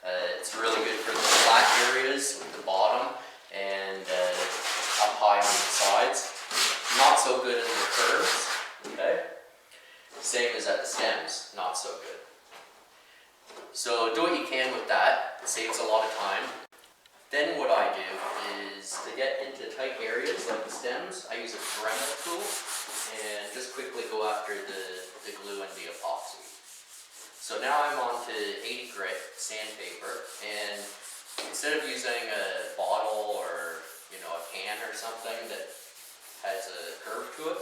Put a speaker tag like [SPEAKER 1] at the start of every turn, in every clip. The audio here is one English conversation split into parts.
[SPEAKER 1] It's really good for the flat areas with the bottom and up high on the sides. Not so good in the curves, okay? Same as at the stems, not so good. So do what you can with that, it saves a lot of time. Then what I do is, to get into tight areas like the stems, I use a Dremel tool and just quickly go after the glue and the epoxy. So now I'm on to 80 grit sandpaper, and instead of using a bottle or a can or something that has a curve to it,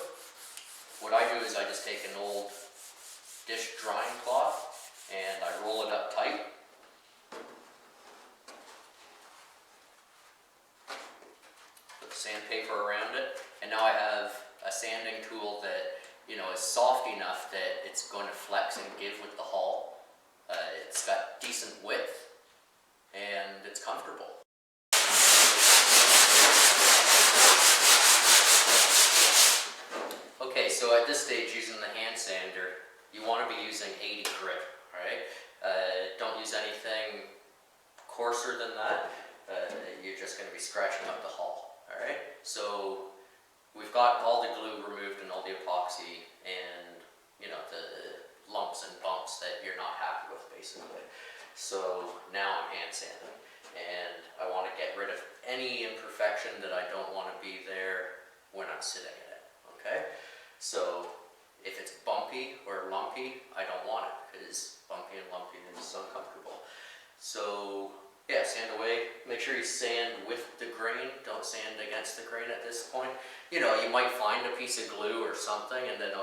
[SPEAKER 1] what I do is I just take an old dish drying cloth and I roll it up tight. Put the sandpaper around it, and now I have a sanding tool that is soft enough that it's going to flex and give with the hull. It's got decent width and it's comfortable. Okay, so at this stage, using the hand sander, you want to be using 80 grit, alright? Don't use anything coarser than that. You're just going to be scratching up the hull, alright? So we've got all the glue removed and all the epoxy and the lumps and bumps that you're not happy with, basically. So now I'm hand sanding, and I want to get rid of any imperfection that I don't want to be there when I'm sitting in it, okay? So if it's bumpy or lumpy, I don't want it, because bumpy and lumpy is uncomfortable. So yeah, sand away. Make sure you sand with the grain. Don't sand against the grain at this point. You might find a piece of glue or something, and then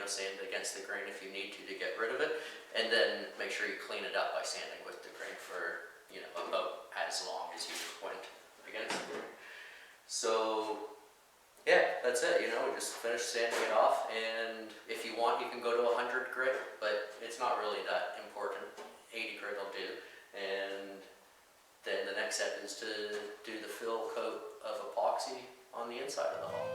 [SPEAKER 1] sand against the grain if you need to get rid of it. And then make sure you clean it up by sanding with the grain for about as long as you went against the grain. So yeah, that's it. We just finished sanding it off, and if you want, you can go to 100 grit, but it's not really that important. 80 grit will do. And then the next step is to do the fill coat of epoxy on the inside of the hull.